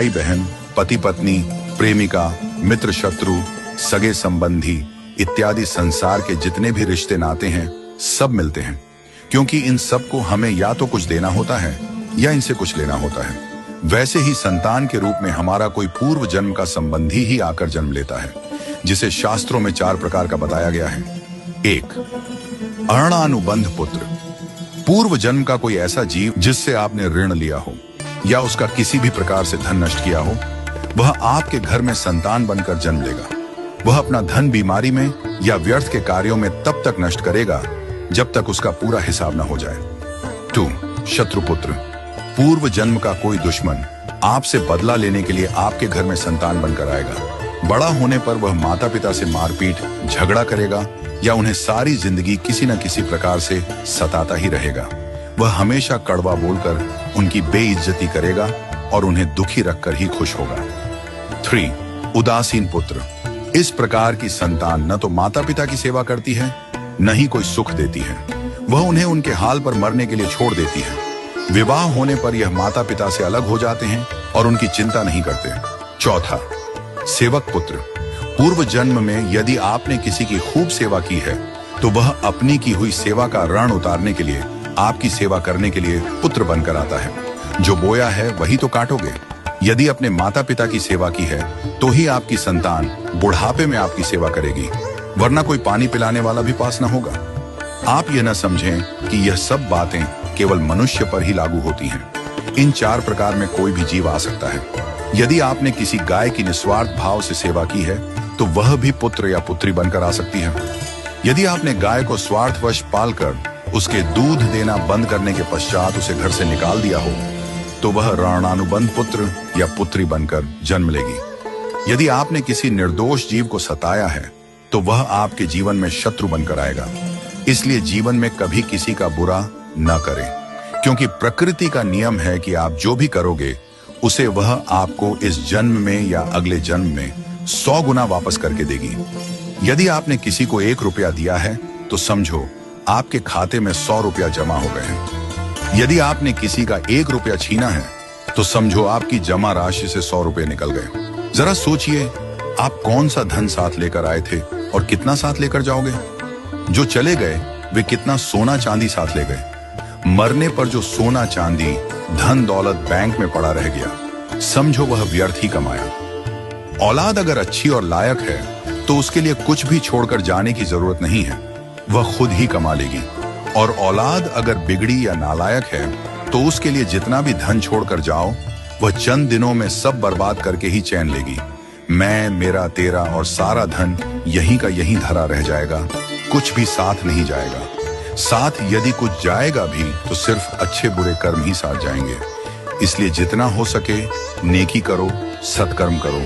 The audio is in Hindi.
भाई बहन, पति पत्नी, प्रेमिका, मित्र शत्रु, सगे संबंधी इत्यादि संसार के जितने भी रिश्ते नाते हैं सब मिलते हैं, क्योंकि इन सब को हमें या तो कुछ देना होता है या इनसे कुछ लेना होता है। वैसे ही संतान के रूप में हमारा कोई पूर्व जन्म का संबंधी ही आकर जन्म लेता है, जिसे शास्त्रों में 4 प्रकार का बताया गया है। 1. अरणानुबंध पुत्र। पूर्व जन्म का कोई ऐसा जीव जिससे आपने ऋण लिया हो या उसका किसी भी प्रकार से धन नष्ट किया हो, वह आपके घर में संतान बनकर जन्म लेगा। वह अपना धन बीमारी में या व्यर्थ के कार्यों में तब तक नष्ट करेगा जब तक उसका पूरा हिसाब न हो जाए। 2. शत्रुपुत्र। पूर्व जन्म का कोई दुश्मन आपसे बदला लेने के लिए आपके घर में संतान बनकर आएगा। बड़ा होने पर वह माता पिता से मारपीट, झगड़ा करेगा या उन्हें सारी जिंदगी किसी न किसी प्रकार से सताता ही रहेगा। वह हमेशा कड़वा बोलकर उनकी बेइज्जती करेगा और उन्हें दुखी रखकर ही खुश होगा। 3. उदासीन पुत्र। इस प्रकार की संतान न तो माता पिता की सेवा करती है, न ही कोई सुख देती है। वह उन्हें उनके हाल पर मरने के लिए छोड़ देती है। विवाह होने पर यह माता पिता से अलग हो जाते हैं और उनकी चिंता नहीं करते। 4. सेवक पुत्र। पूर्व जन्म में यदि आपने किसी की खूब सेवा की है तो वह अपनी की हुई सेवा का ऋण उतारने के लिए आपकी सेवा करने के लिए पुत्र बनकर आता है। जो बोया है वही तो काटोगे। यदि अपने माता पिता की सेवा की है तो ही आपकी संतान बुढ़ापे में आपकी सेवा करेगी, वरना कोई पानी पिलाने वाला भी पास न होगा। आप यह न समझें कि यह सब बातें केवल मनुष्य पर ही लागू होती हैं। इन 4 प्रकार में कोई भी जीव आ सकता है। यदि आपने किसी गाय की निस्वार्थ भाव से सेवा की है तो वह भी पुत्र या पुत्री बनकर आ सकती है। यदि आपने गाय को स्वार्थवश पालकर उसके दूध देना बंद करने के पश्चात उसे घर से निकाल दिया हो तो वह ऋणानुबंध पुत्र या पुत्री बनकर जन्म लेगी। यदि आपने किसी निर्दोष जीव को सताया है तो वह आपके जीवन में शत्रु बनकर आएगा। इसलिए जीवन में कभी किसी का बुरा न करें, क्योंकि प्रकृति का नियम है कि आप जो भी करोगे उसे वह आपको इस जन्म में या अगले जन्म में 100 गुना वापस करके देगी। यदि आपने किसी को 1 रुपया दिया है तो समझो आपके खाते में 100 रुपया जमा हो गए हैं। यदि आपने किसी का 1 रुपया छीना है तो समझो आपकी जमा राशि से 100 रुपये निकल गए। जरा सोचिए, आप कौन सा धन साथ लेकर आए थे और कितना साथ लेकर जाओगे। जो चले गए वे कितना सोना चांदी साथ ले गए। मरने पर जो सोना चांदी धन दौलत बैंक में पड़ा रह गया, समझो वह व्यर्थ ही कमाया। औलाद अगर अच्छी और लायक है तो उसके लिए कुछ भी छोड़कर जाने की जरूरत नहीं है, वह खुद ही कमा लेगी। और औलाद अगर बिगड़ी या नालायक है तो उसके लिए जितना भी धन छोड़कर जाओ वह चंद दिनों में सब बर्बाद करके ही चैन लेगी। मैं, मेरा, तेरा और सारा धन यहीं का यहीं धरा रह जाएगा, कुछ भी साथ नहीं जाएगा। साथ यदि कुछ जाएगा भी तो सिर्फ अच्छे बुरे कर्म ही साथ जाएंगे। इसलिए जितना हो सके नेकी करो, सत्कर्म करो।